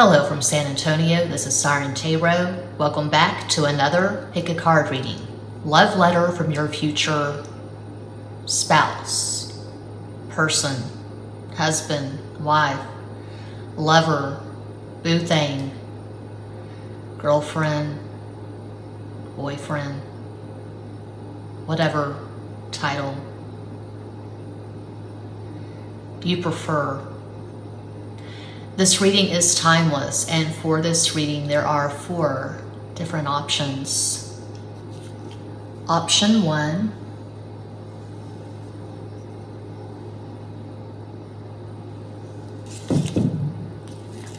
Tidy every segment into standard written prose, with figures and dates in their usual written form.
Hello from San Antonio, this is SIREN Tarot. Welcome back to another pick a card reading. Love letter from your future spouse, person, husband, wife, lover, boo thing, girlfriend, boyfriend, whatever title you prefer. This reading is timeless, and for this reading there are 4 different options. Option 1,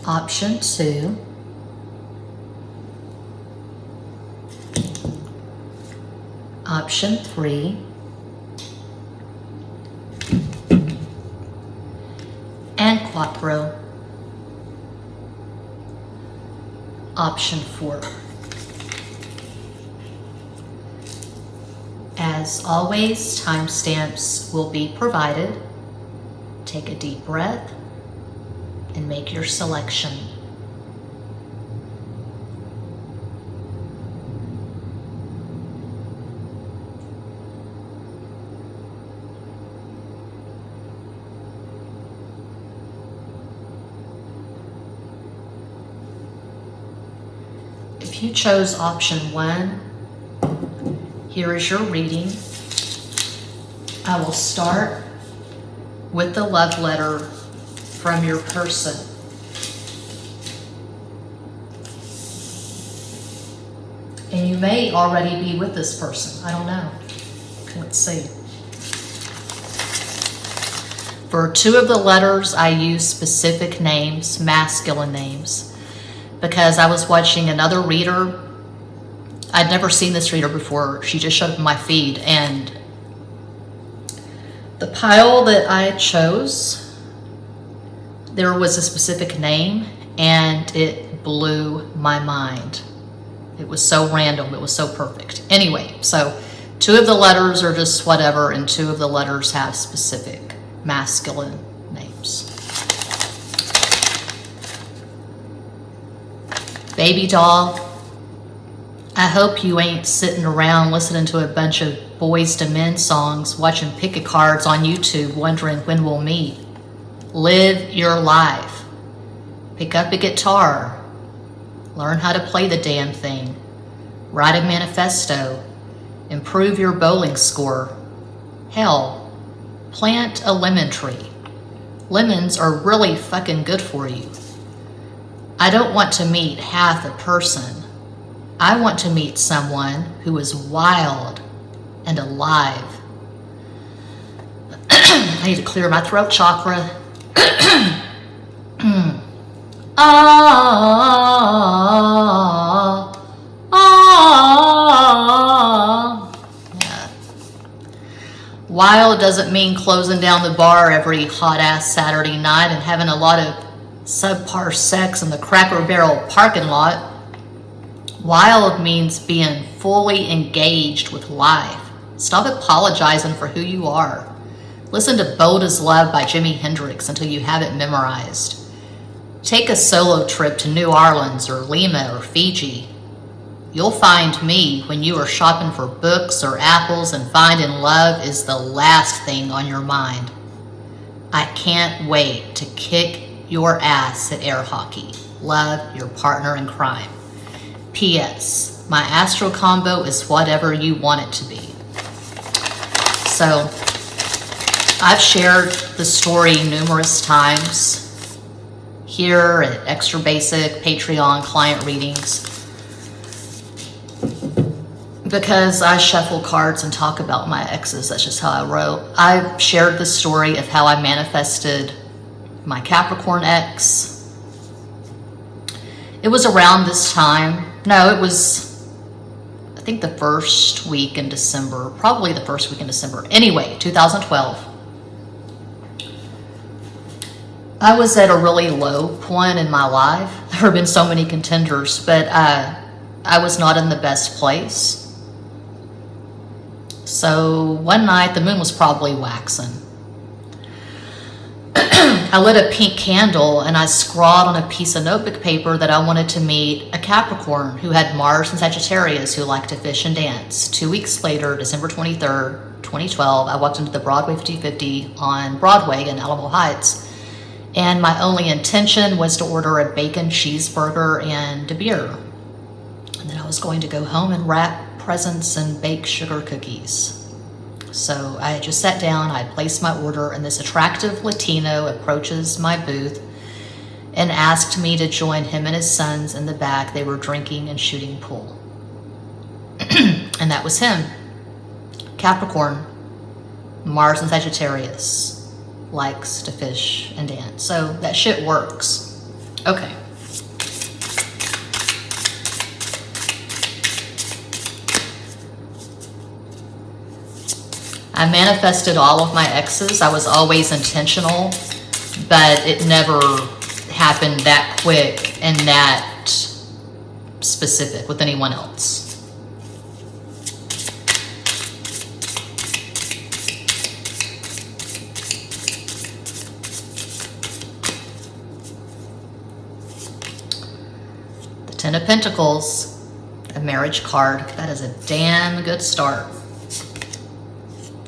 option 2, option 3, and quattro. Option 4. As always, timestamps will be provided. Take a deep breath and make your selection. If you chose option 1, here is your reading. I will start with the love letter from your person. And you may already be with this person. I don't know. Let's see. For 2 of the letters, I use specific names, masculine names, because I was watching another reader. I'd never seen this reader before. She just showed up in my feed, and the pile that I chose, there was a specific name, and it blew my mind. It was so random. It was so perfect. Anyway, so 2 of the letters are just whatever, and 2 of the letters have specific masculine names. Baby doll, I hope you ain't sitting around listening to a bunch of Boys to Men songs, watching pick-a-cards on YouTube, wondering when we'll meet. Live your life. Pick up a guitar. Learn how to play the damn thing. Write a manifesto. Improve your bowling score. Hell, plant a lemon tree. Lemons are really fucking good for you. I don't want to meet half a person. I want to meet someone who is wild and alive. I need to clear my throat chakra. Yeah. Wild doesn't mean closing down the bar every hot-ass Saturday night and having a lot of subpar sex in the Cracker Barrel parking lot. Wild means being fully engaged with life. Stop apologizing for who you are. Listen to Bold as Love by Jimi Hendrix until you have it memorized. Take a solo trip to New Orleans or Lima or Fiji. You'll find me when you are shopping for books or apples and finding love is the last thing on your mind. I can't wait to kick your ass at air hockey. Love, your partner in crime. P.S. My astral combo is whatever you want it to be. So, I've shared the story numerous times here at Extra Basic Patreon client readings because I shuffle cards and talk about my exes. That's just how I wrote. I shared the story of how I manifested my Capricorn ex. It was around this time. No, it was, I think, the first week in December. Probably the first week in December. Anyway, 2012. I was at a really low point in my life. There have been so many contenders, but I was not in the best place. So one night, the moon was probably waxing. I lit a pink candle and I scrawled on a piece of notebook paper that I wanted to meet a Capricorn who had Mars and Sagittarius who liked to fish and dance. 2 weeks later, December 23rd, 2012, I walked into the Broadway 50/50 on Broadway in Alamo Heights. And my only intention was to order a bacon cheeseburger and a beer. And then I was going to go home and wrap presents and bake sugar cookies. So I just sat down, I placed my order, and this attractive Latino approaches my booth and asked me to join him and his sons in the back. They were drinking and shooting pool. And that was him. Capricorn, Mars and Sagittarius. Likes to fish and dance. So that shit works. Okay. I manifested all of my exes. I was always intentional, but it never happened that quick and that specific with anyone else. Ten of Pentacles, a marriage card. That is a damn good start.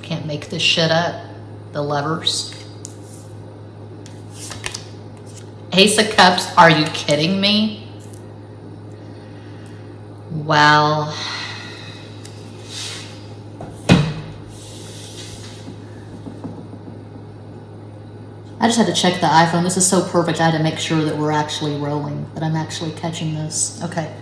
Can't make this shit up. The Lovers. Ace of Cups, are you kidding me? Well, I just had to check the iPhone. This is so perfect. I had to make sure that we're actually rolling, that I'm actually catching this. Okay.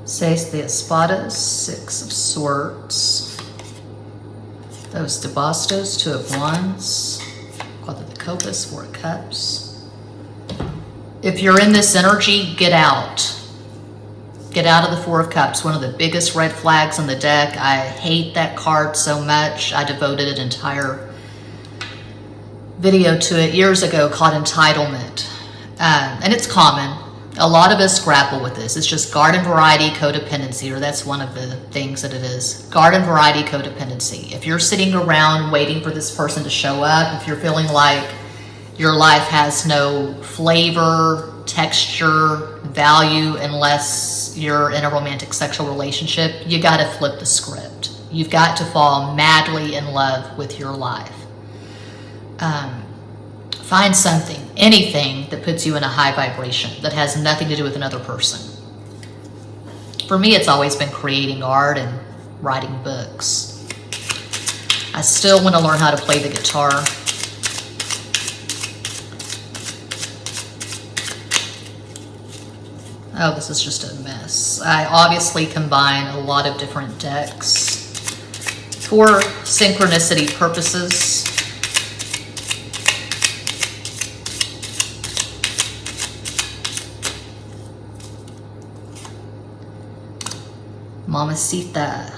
Seis de Espadas, Six of Swords, those de Bastos, Two of Wands, Cuatro de Copas, Four of Cups. If you're in this energy, get out. Get out of the Four of Cups, one of the biggest red flags on the deck. I hate that card so much. I devoted an entire video to it years ago called Entitlement. And it's common. A lot of us grapple with this. It's just garden variety codependency, or that's one of the things that it is. Garden variety codependency. If you're sitting around waiting for this person to show up, if you're feeling like your life has no flavor, texture, value, unless you're in a romantic sexual relationship, you got to flip the script. You've got to fall madly in love with your life. Find something, anything that puts you in a high vibration that has nothing to do with another person. For me, it's always been creating art and writing books. I still want to learn how to play the guitar. Oh, this is just a mess. I obviously combine a lot of different decks for synchronicity purposes. Mamacita,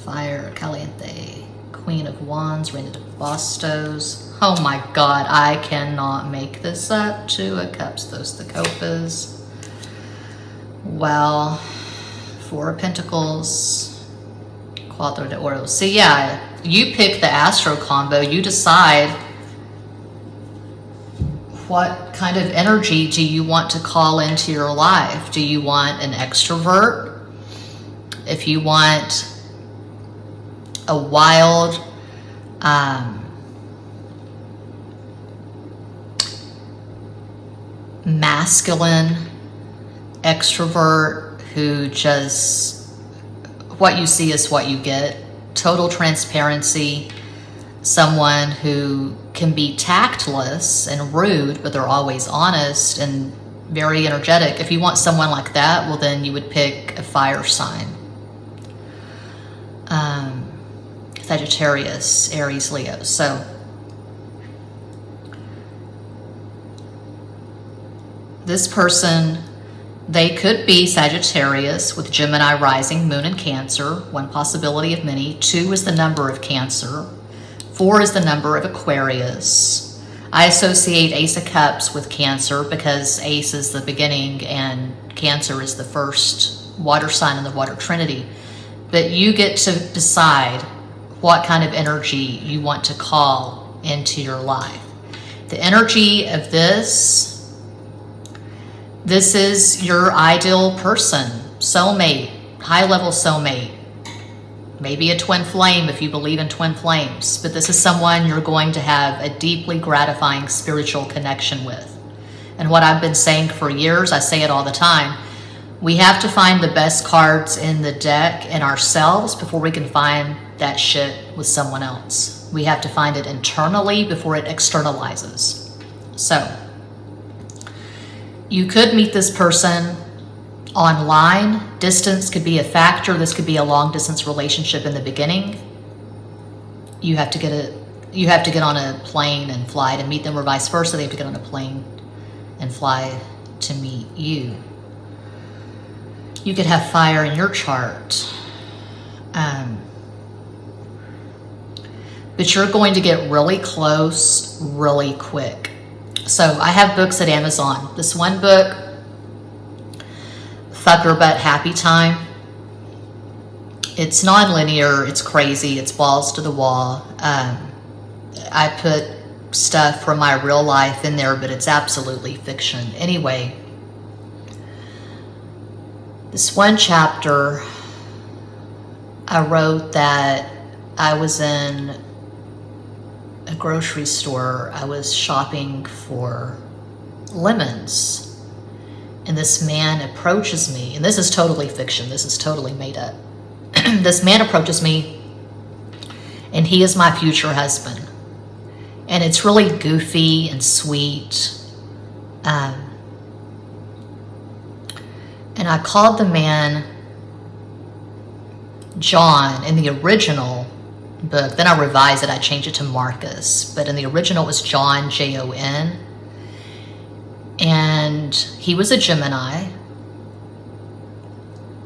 Fire Caliente, Queen of Wands, Reina de Bastos. Oh my God, I cannot make this up. Two of Cups, Dos de Copas. Well, Four of Pentacles, Cuatro de Oros. See, yeah, you pick the Astro combo. You decide what kind of energy do you want to call into your life. Do you want an extrovert? If you want a wild, masculine extrovert who just, what you see is what you get, total transparency, someone who can be tactless and rude, but they're always honest and very energetic. If you want someone like that, well, then you would pick a fire sign. Sagittarius, Aries, Leo. So this person They could be Sagittarius with Gemini rising, Moon, and Cancer. One possibility of many. 2 is the number of Cancer. 4 is the number of Aquarius. I associate Ace of Cups with Cancer because Ace is the beginning and Cancer is the first water sign in the water trinity. But you get to decide what kind of energy you want to call into your life. The energy of this is your ideal person, soulmate, high-level soulmate. Maybe a twin flame if you believe in twin flames, but this is someone you're going to have a deeply gratifying spiritual connection with. And what I've been saying for years, I say it all the time, we have to find the best cards in the deck in ourselves before we can find that shit with someone else. We have to find it internally before it externalizes. So, you could meet this person online. Distance could be a factor. This could be a long distance relationship in the beginning. You have to get on a plane and fly to meet them, or vice versa. They have to get on a plane and fly to meet you. You could have fire in your chart. But you're going to get really close really quick. So I have books at Amazon. This one book, Fucker But Happy Time. It's non-linear, it's crazy, it's balls to the wall. I put stuff from my real life in there, but it's absolutely fiction. Anyway, this one chapter, I wrote that I was in a grocery store. I was shopping for lemons, and this man approaches me, and this is totally fiction, this is totally made up. This man approaches me, and he is my future husband, and it's really goofy and sweet. And I called the man John in the original book. Then I revised it, I changed it to Marcus, but in the original it was John, Jon. And he was a Gemini.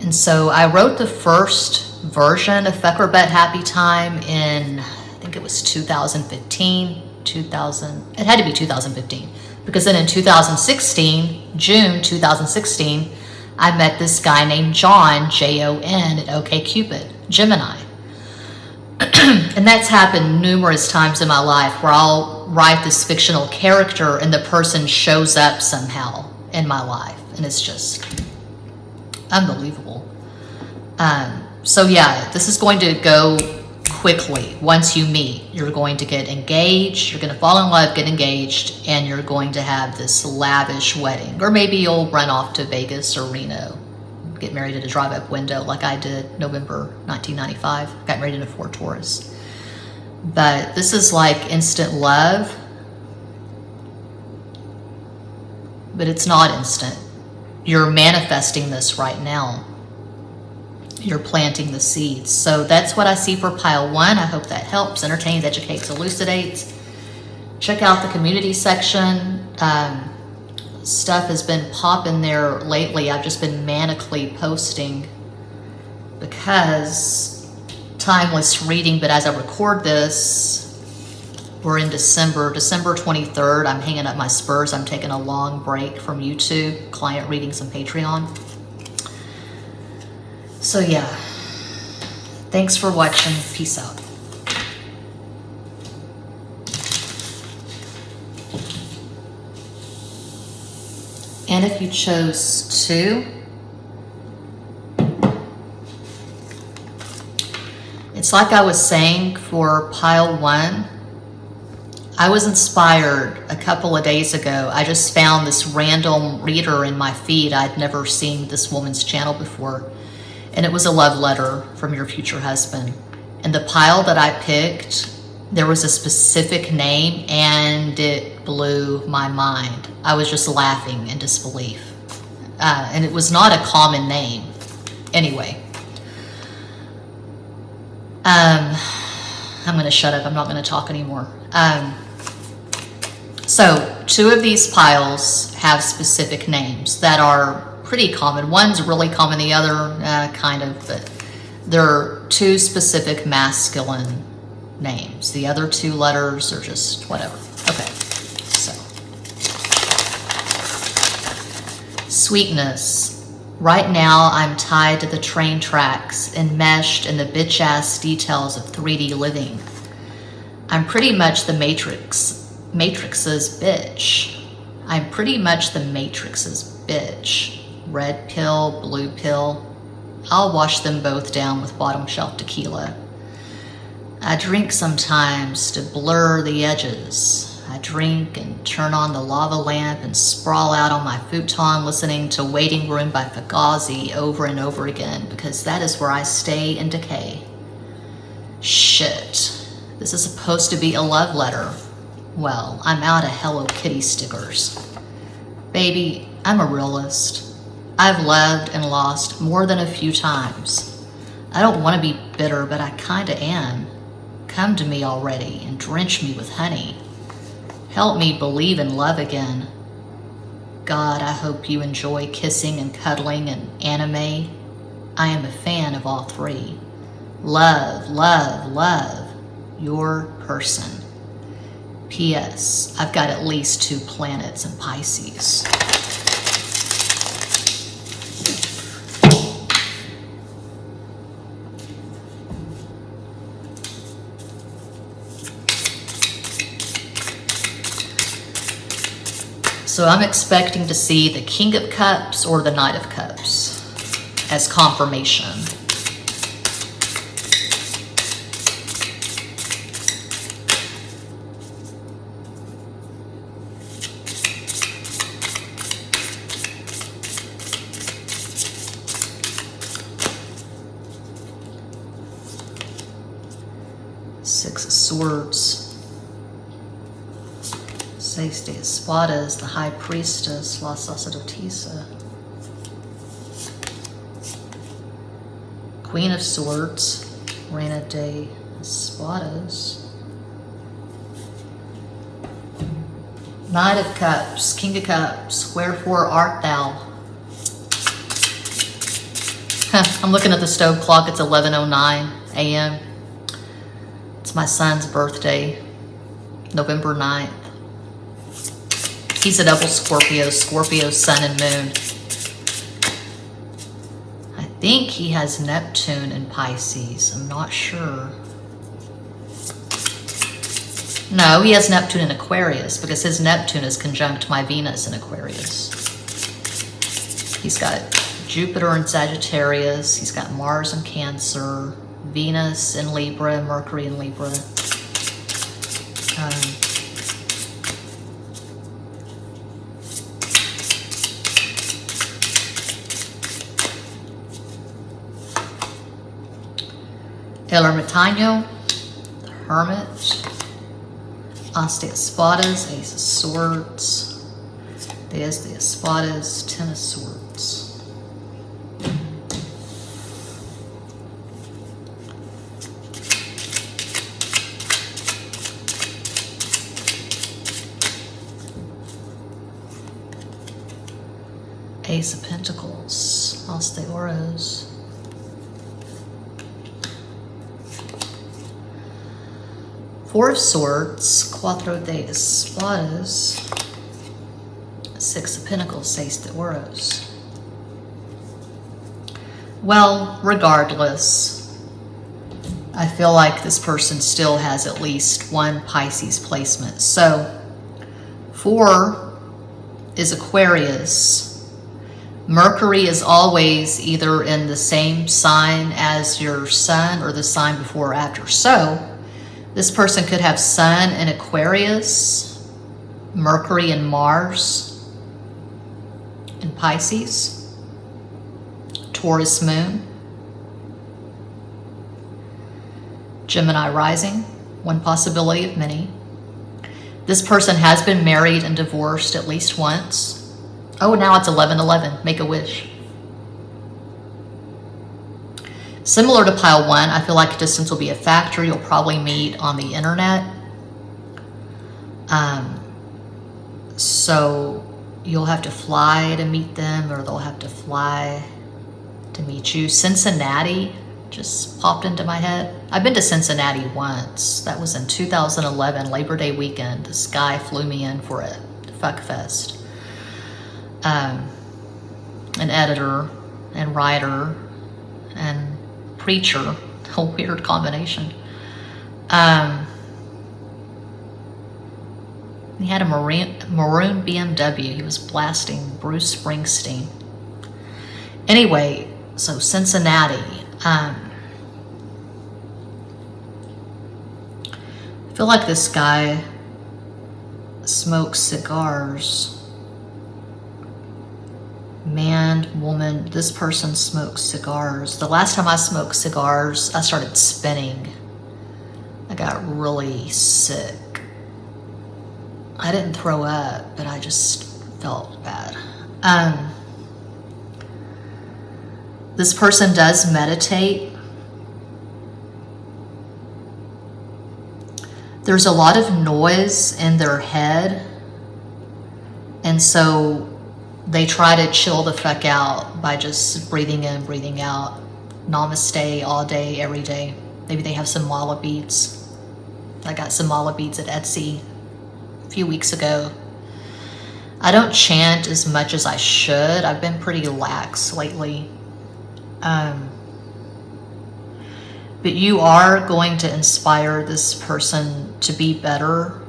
And so I wrote the first version of Fucker But Happy Time in, I think it was 2015, it had to be 2015, because then in 2016, June 2016, I met this guy named John, Jon, at OkCupid, Gemini. And that's happened numerous times in my life where I'll write this fictional character and the person shows up somehow in my life. And it's just unbelievable. So yeah, this is going to go quickly. Once you meet, you're going to get engaged, you're going to fall in love, get engaged, and you're going to have this lavish wedding. Or maybe you'll run off to Vegas or Reno, get married at a drive-up window like I did November 1995. Got married in a Ford Taurus. But this is like instant love, but it's not instant. You're manifesting this right now. You're planting the seeds. So that's what I see for pile 1. I hope that helps, entertains, educates, elucidates. Check out the community section. Stuff has been popping there lately. I've just been manically posting because timeless reading, but as I record this, we're in December 23rd. I'm hanging up my spurs. I'm taking a long break from YouTube, client readings, and Patreon. So yeah, thanks for watching. Peace out. And if you chose to, it's like I was saying for pile 1, I was inspired a couple of days ago. I just found this random reader in my feed. I'd never seen this woman's channel before. And it was a love letter from your future husband. And the pile that I picked, there was a specific name, and it blew my mind. I was just laughing in disbelief. And it was not a common name. Anyway. I'm going to shut up. I'm not going to talk anymore. So 2 of these piles have specific names that are pretty common. One's really common, the other kind of, but they're two specific masculine names. The other two letters are just whatever. Okay, so. Sweetness. Right now, I'm tied to the train tracks, enmeshed in the bitch-ass details of 3D living. I'm pretty much the Matrix's bitch. I'm pretty much the Matrix's bitch. Red pill, blue pill. I'll wash them both down with bottom shelf tequila. I drink sometimes to blur the edges. I drink and turn on the lava lamp and sprawl out on my futon listening to Waiting Room by Fugazi over and over again because that is where I stay in decay. Shit. This is supposed to be a love letter. Well, I'm out of Hello Kitty stickers. Baby, I'm a realist. I've loved and lost more than a few times. I don't want to be bitter, but I kinda am. Come to me already and drench me with honey. Help me believe in love again. God, I hope you enjoy kissing and cuddling and anime. I am a fan of all three. Love, love, love. Your person. P.S. I've got at least 2 planets in Pisces. So I'm expecting to see the King of Cups or the Knight of Cups as confirmation. Six of Swords. Seis de Espadas, the High Priestess, La Sacerdotisa. Queen of Swords, Reina de Espadas. Knight of Cups, King of Cups, wherefore art thou? I'm looking at the stove clock, it's 11:09 a.m. It's my son's birthday, November 9th. He's a double Scorpio, Scorpio sun and moon. I think he has Neptune in Pisces. I'm not sure. No, he has Neptune in Aquarius because his Neptune is conjunct my Venus in Aquarius. He's got Jupiter in Sagittarius. He's got Mars in Cancer, Venus in Libra, Mercury in Libra. El Ermitaño, the Hermit, As de Espadas, Ace of Swords, Diez de Espadas, Ten of Swords. Ace of Pentacles, As de Oros. Four of Swords, Cuatro de Espadas, Six of Pentacles, Seis de Oros. Well, regardless, I feel like this person still has at least one Pisces placement. So, 4 is Aquarius. Mercury is always either in the same sign as your sun or the sign before or after. So, this person could have Sun in Aquarius, Mercury and Mars in Pisces, Taurus moon, Gemini rising, one possibility of many. This person has been married and divorced at least once. Oh, now it's 11/11, make a wish. Similar to pile 1, I feel like distance will be a factor. You'll probably meet on the internet. So you'll have to fly to meet them, or they'll have to fly to meet you. Cincinnati just popped into my head. I've been to Cincinnati once. That was in 2011, Labor Day weekend. This guy flew me in for a fuck fest. An editor and writer and preacher, a weird combination. He had a maroon BMW. He was blasting Bruce Springsteen. Anyway, so Cincinnati. I feel like this guy smokes cigars. Man, woman, this person smokes cigars. The last time I smoked cigars, I started spinning. I got really sick. I didn't throw up, but I just felt bad. This person does meditate. There's a lot of noise in their head, and so they try to chill the fuck out by just breathing in, breathing out. Namaste all day, every day. Maybe they have some mala beads. I got some mala beads at Etsy a few weeks ago. I don't chant as much as I should. I've been pretty lax lately. But you are going to inspire this person to be better.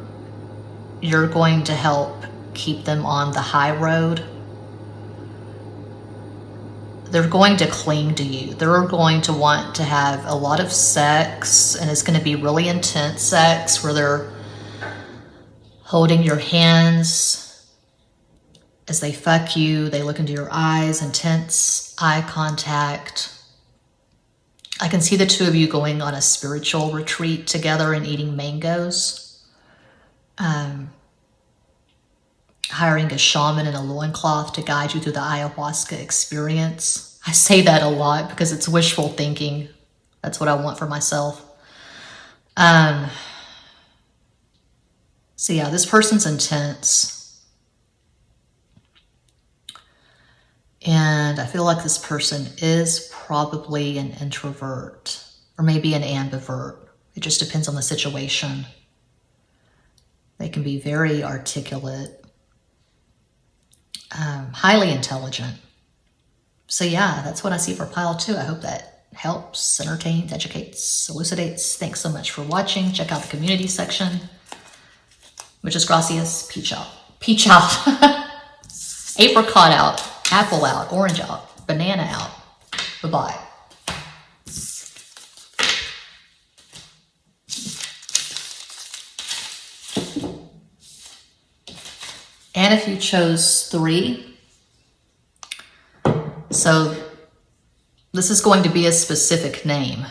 You're going to help keep them on the high road. They're going to cling to you. They're going to want to have a lot of sex, and it's going to be really intense sex where they're holding your hands as they fuck you. They look into your eyes, intense eye contact. I can see the two of you going on a spiritual retreat together and eating mangoes. Hiring a shaman in a loincloth to guide you through the ayahuasca experience. I say that a lot because it's wishful thinking. That's what I want for myself. So yeah, this person's intense. And I feel like this person is probably an introvert or maybe an ambivert. It just depends on the situation. They can be very articulate, highly intelligent. So yeah, that's what I see for pile 2. I hope that helps, entertains, educates, elucidates. Thanks so much for watching. Check out the community section. Muchas gracias. Peach out. Peach out. Apricot out. Apple out. Orange out. Banana out. Bye-bye. And if you chose 3, so this is going to be a specific name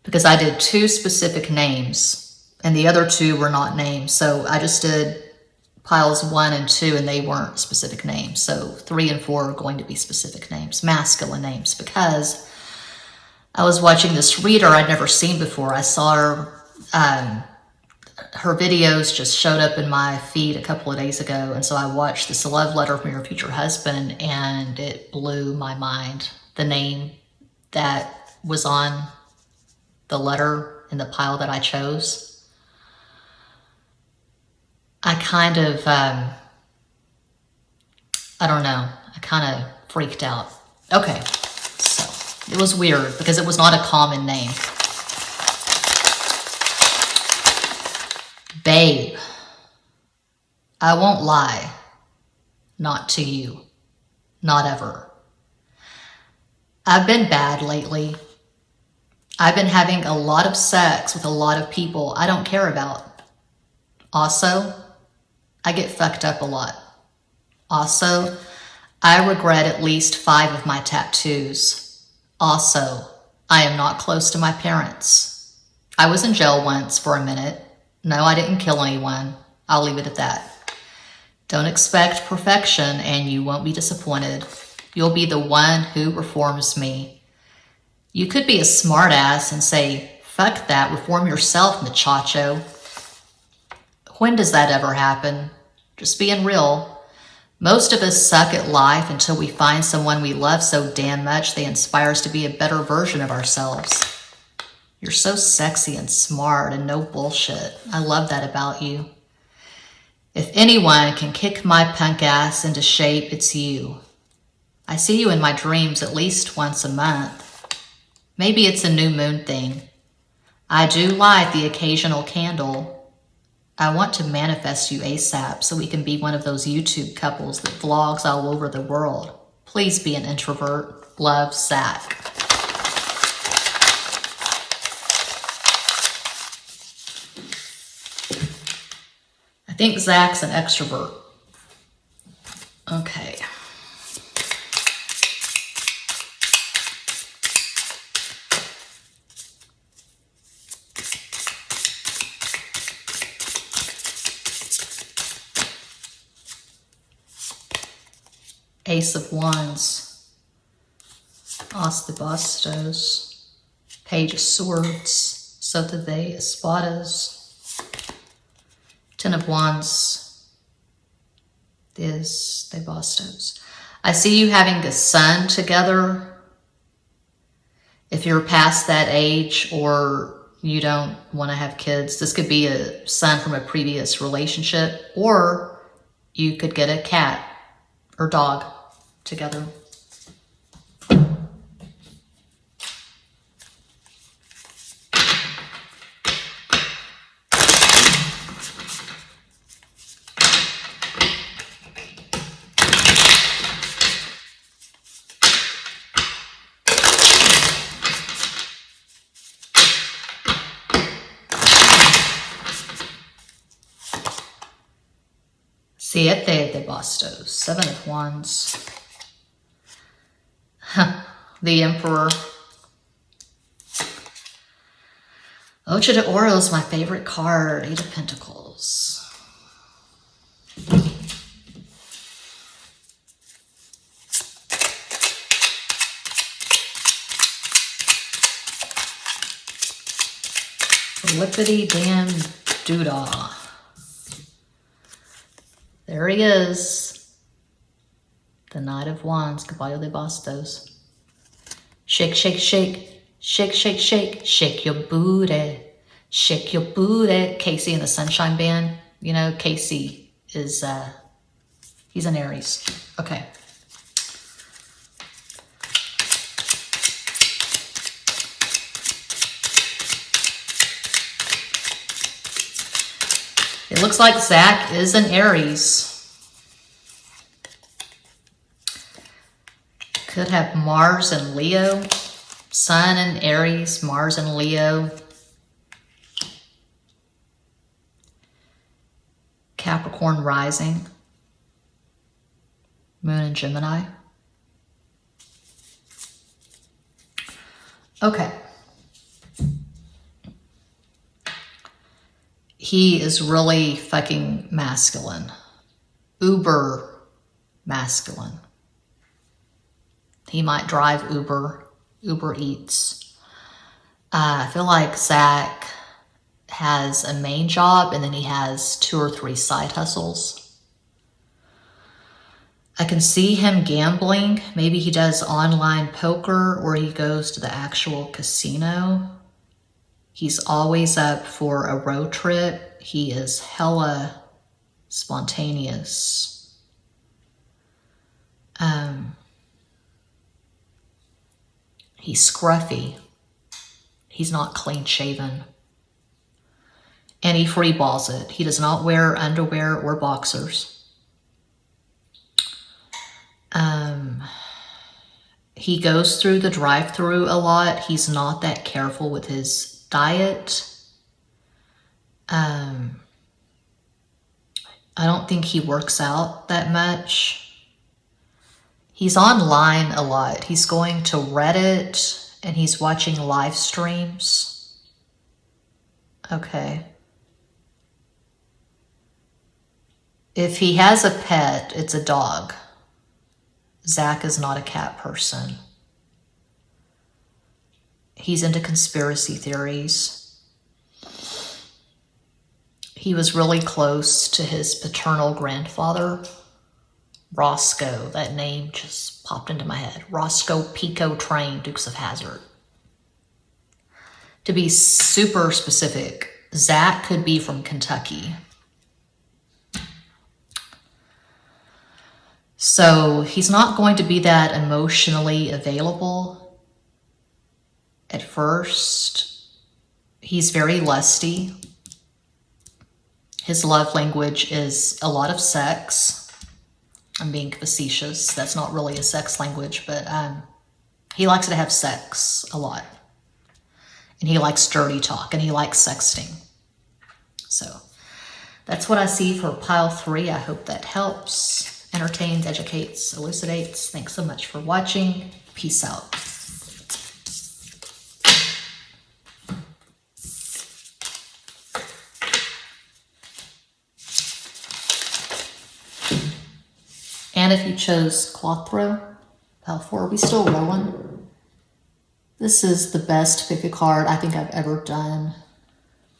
because I did 2 specific names and the other 2 were not names. So I just did piles 1 and 2 and they weren't specific names. So 3 and 4 are going to be specific names, masculine names, because I was watching this reader I'd never seen before. I saw her, her videos just showed up in my feed a couple of days ago. And so I watched this love letter from your future husband and it blew my mind. The name that was on the letter in the pile that I chose. I kind of, I don't know. I kind of freaked out. Okay. So it was weird because it was not a common name. Babe, I won't lie, not to you, not ever. I've been bad lately. I've been having a lot of sex with a lot of people I don't care about. Also, I get fucked up a lot. Also, I regret at least 5 of my tattoos. Also, I am not close to my parents. I was in jail once for a minute. No, I didn't kill anyone. I'll leave it at that. Don't expect perfection and you won't be disappointed. You'll be the one who reforms me. You could be a smartass and say, fuck that, reform yourself, muchacho. When does that ever happen? Just being real. Most of us suck at life until we find someone we love so damn much they inspire us to be a better version of ourselves. You're so sexy and smart and no bullshit. I love that about you. If anyone can kick my punk ass into shape, it's you. I see you in my dreams at least once a month. Maybe it's a new moon thing. I do light the occasional candle. I want to manifest you ASAP so we can be one of those YouTube couples that vlogs all over the world. Please be an introvert. Love, Zach. I think Zach's an extrovert. Okay. Ace of Wands, As de Bastos, Page of Swords, Sota de Espadas, Ten of Wands, is de Bastos. I see you having a son together. If you're past that age or you don't want to have kids, this could be a son from a previous relationship, or you could get a cat or dog together. Siete de Bastos, Seven of Wands. The Emperor. Ocho de Oro is my favorite card. Eight of Pentacles. Flippity damn doodah. There he is. The Knight of Wands, Caballo de Bastos. Shake, shake, shake, shake, shake, shake, shake your booty, shake your booty. Casey and the Sunshine Band. You know, Casey is, he's an Aries. Okay. It looks like Zach is an Aries. Could have Mars and Leo. Sun and Aries, Mars and Leo. Capricorn rising. Moon and Gemini. Okay. He is really fucking masculine. Uber masculine. He might drive Uber Eats. I feel like Zach has a main job and then he has 2 or 3 side hustles. I can see him gambling. Maybe he does online poker or he goes to the actual casino. He's always up for a road trip. He is hella spontaneous. He's scruffy. He's not clean shaven. And he free balls it. He does not wear underwear or boxers. He goes through the drive-thru a lot. He's not that careful with his diet. I don't think he works out that much. He's online a lot. He's going to Reddit and he's watching live streams. Okay. If he has a pet, it's a dog. Zach is not a cat person. He's into conspiracy theories. He was really close to his paternal grandfather, Roscoe, that name just popped into my head. Roscoe Pico Train, Dukes of Hazzard. To be super specific, Zach could be from Kentucky. So he's not going to be that emotionally available at first. He's very lusty. His love language is a lot of sex. I'm being facetious. That's not really a sex language, but he likes to have sex a lot. And he likes dirty talk, and he likes sexting. So that's what I see for pile 3. I hope that helps, entertains, educates, elucidates. Thanks so much for watching. Peace out. And if you chose cloth throw, pile 4, are we still rolling? This is the best pick a card I think I've ever done.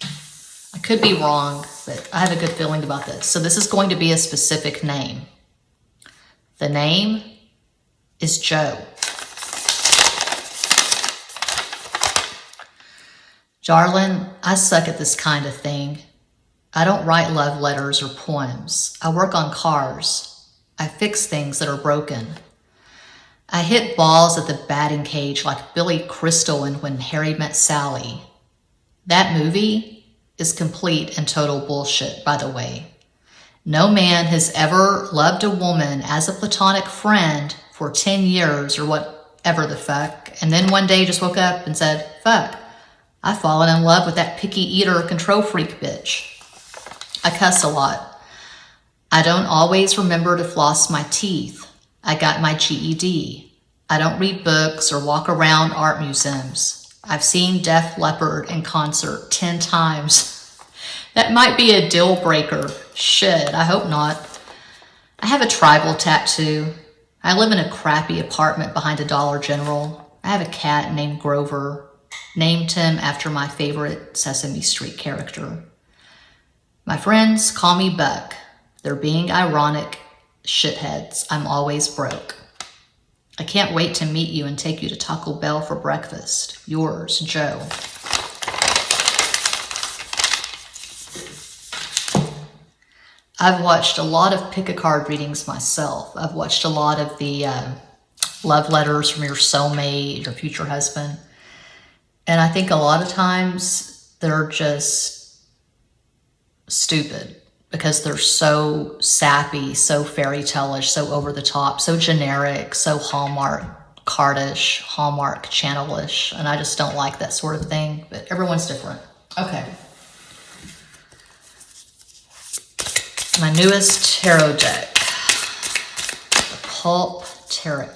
I could be wrong, but I have a good feeling about this. So this is going to be a specific name. The name is Joe. Darling, I suck at this kind of thing. I don't write love letters or poems. I work on cars. I fix things that are broken. I hit balls at the batting cage like Billy Crystal in When Harry Met Sally. That movie is complete and total bullshit, by the way. No man has ever loved a woman as a platonic friend for 10 years or whatever the fuck, and then one day just woke up and said, fuck, I've fallen in love with that picky eater control freak bitch. I cuss a lot. I don't always remember to floss my teeth. I got my GED. I don't read books or walk around art museums. I've seen Def Leppard in concert 10 times. That might be a deal breaker. Shit, I hope not. I have a tribal tattoo. I live in a crappy apartment behind a Dollar General. I have a cat named Grover. Named him after my favorite Sesame Street character. My friends call me Buck. They're being ironic shitheads. I'm always broke. I can't wait to meet you and take you to Taco Bell for breakfast. Yours, Joe. I've watched a lot of pick-a-card readings myself. I've watched a lot of the love letters from your soulmate, your future husband. And I think a lot of times they're just stupid. Because they're so sappy, so fairy tale-ish, so over the top, so generic, so Hallmark cardish, Hallmark channelish, and I just don't like that sort of thing, but everyone's different. Okay. My newest tarot deck, the Pulp Tarot.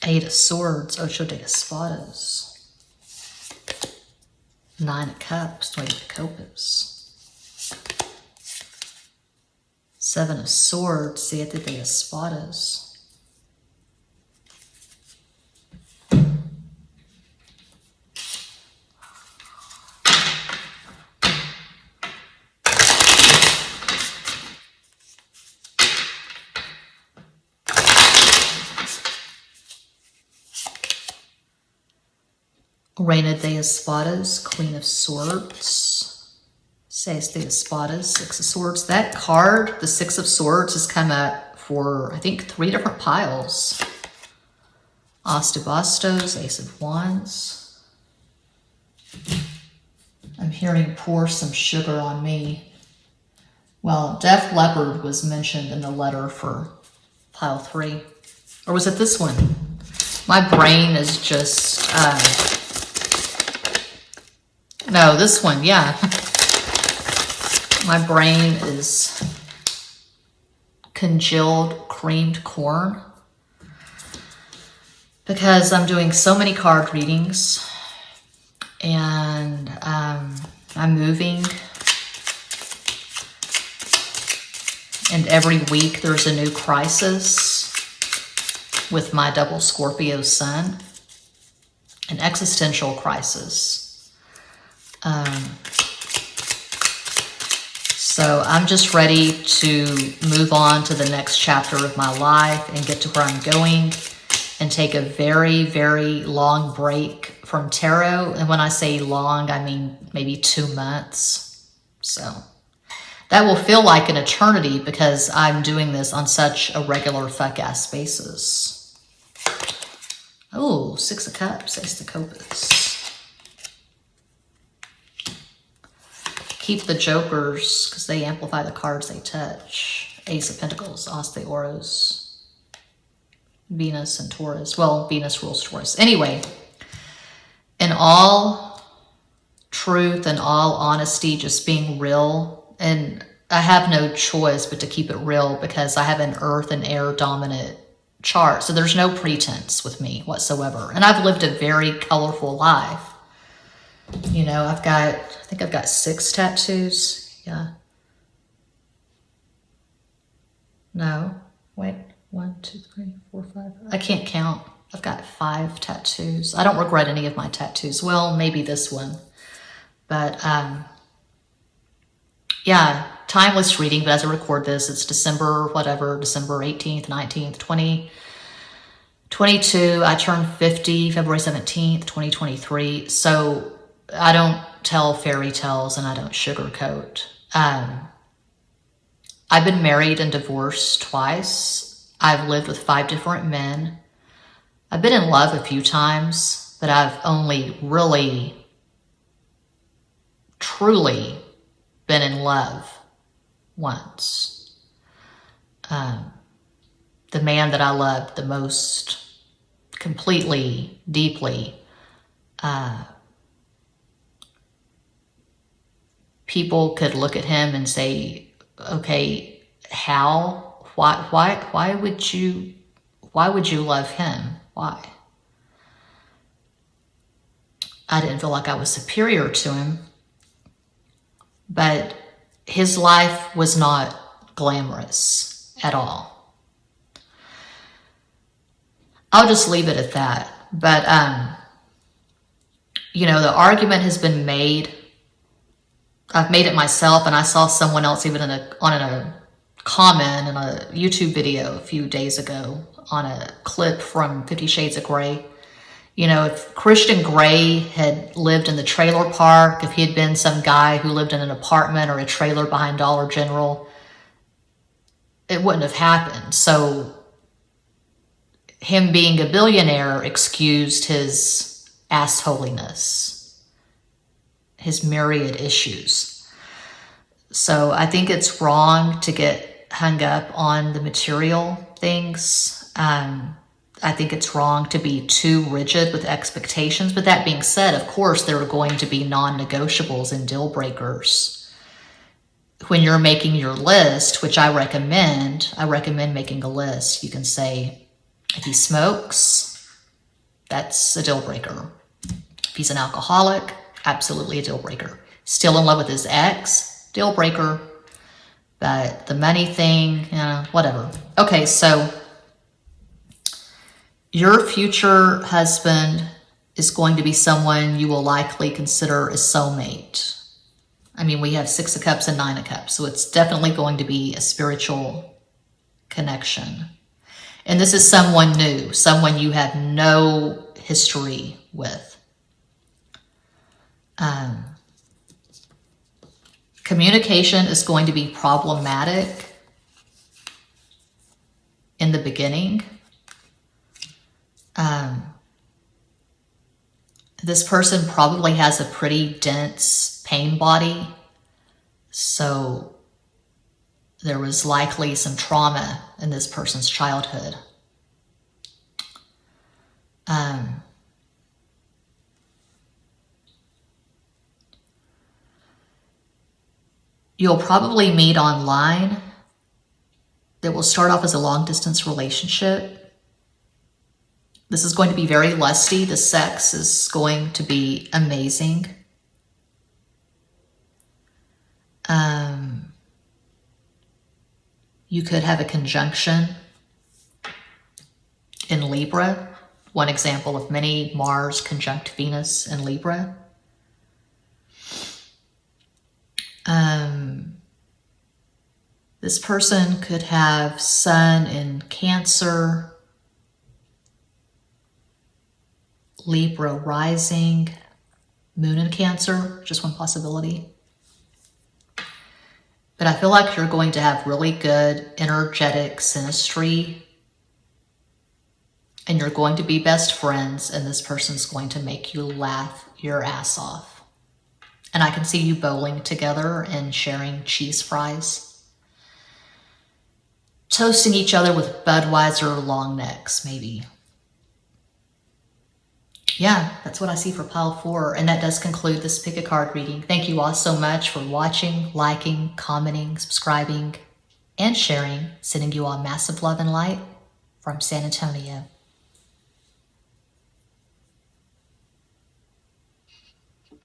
Eight of Swords, Ocho de Espadas. 9 of Cups, Nueve de Copas. 7 of Swords, Siete de Espadas. Reina de Espadas, Queen of Swords, Seis de Espadas, 6 of Swords. That card, the 6 of Swords, has come up for, I think, 3 different piles. As de Bastos, Ace of Wands. I'm hearing pour some sugar on me. Well, Def Leppard was mentioned in the letter for pile 3. Or was it this one? My brain is just... no, this one, yeah. My brain is congealed creamed corn because I'm doing so many card readings and I'm moving And every week there's a new crisis with my double Scorpio sun. An existential crisis. So I'm just ready to move on to the next chapter of my life and get to where I'm going and take a very, very long break from tarot. And when I say long, I mean maybe 2 months. So that will feel like an eternity because I'm doing this on such a regular fuck-ass basis. Oh, 6 of Cups, Ace of Copas. Keep the jokers because they amplify the cards they touch. Ace of Pentacles, As de Oros, Venus and Taurus. Well, Venus rules Taurus. Anyway, in all truth and all honesty, just being real. And I have no choice but to keep it real because I have an earth and air dominant chart. So there's no pretense with me whatsoever. And I've lived a very colorful life. You know, I think I've got 6 tattoos. Yeah. No, wait, 1, 2, 3, 4, 5. I can't count. I've got 5 tattoos. I don't regret any of my tattoos. Well, maybe this one. But, yeah, timeless reading. But as I record this, it's December 18th, 19th, 2022. I turned 50, February 17th, 2023. So I don't tell fairy tales and I don't sugarcoat. I've been married and divorced twice. I've lived with 5 different men. I've been in love a few times, but I've only really, truly been in love once. The man that I loved the most, completely, deeply, people could look at him and say, okay, how, why would you love him? Why? I didn't feel like I was superior to him, but his life was not glamorous at all. I'll just leave it at that. But, you know, the argument has been made. I've made it myself, and I saw someone else even on a comment in a YouTube video a few days ago on a clip from 50 Shades of Grey. You know, if Christian Grey had lived in the trailer park, if he had been some guy who lived in an apartment or a trailer behind Dollar General, it wouldn't have happened. So him being a billionaire excused his assholiness, his myriad issues. So I think it's wrong to get hung up on the material things. I think it's wrong to be too rigid with expectations. But that being said, of course, there are going to be non-negotiables and deal breakers. When you're making your list, which I recommend making a list. You can say, if he smokes, that's a deal breaker. If he's an alcoholic, absolutely a deal breaker. Still in love with his ex, deal breaker. But the money thing, whatever. Okay, so your future husband is going to be someone you will likely consider a soulmate. I mean, we have 6 of Cups and 9 of Cups, so it's definitely going to be a spiritual connection. And this is someone new, someone you have no history with. Communication is going to be problematic in the beginning. This person probably has a pretty dense pain body, so there was likely some trauma in this person's childhood. You'll probably meet online. That will start off as a long-distance relationship. This is going to be very lusty. The sex is going to be amazing. You could have a conjunction in Libra. One example of many, Mars conjunct Venus in Libra. This person could have Sun in Cancer, Libra rising, Moon in Cancer, just one possibility. But I feel like you're going to have really good energetic synastry, and you're going to be best friends, and this person's going to make you laugh your ass off. And I can see you bowling together and sharing cheese fries. Toasting each other with Budweiser long necks, maybe. Yeah, that's what I see for pile 4. And that does conclude this pick a card reading. Thank you all so much for watching, liking, commenting, subscribing, and sharing. Sending you all massive love and light from San Antonio.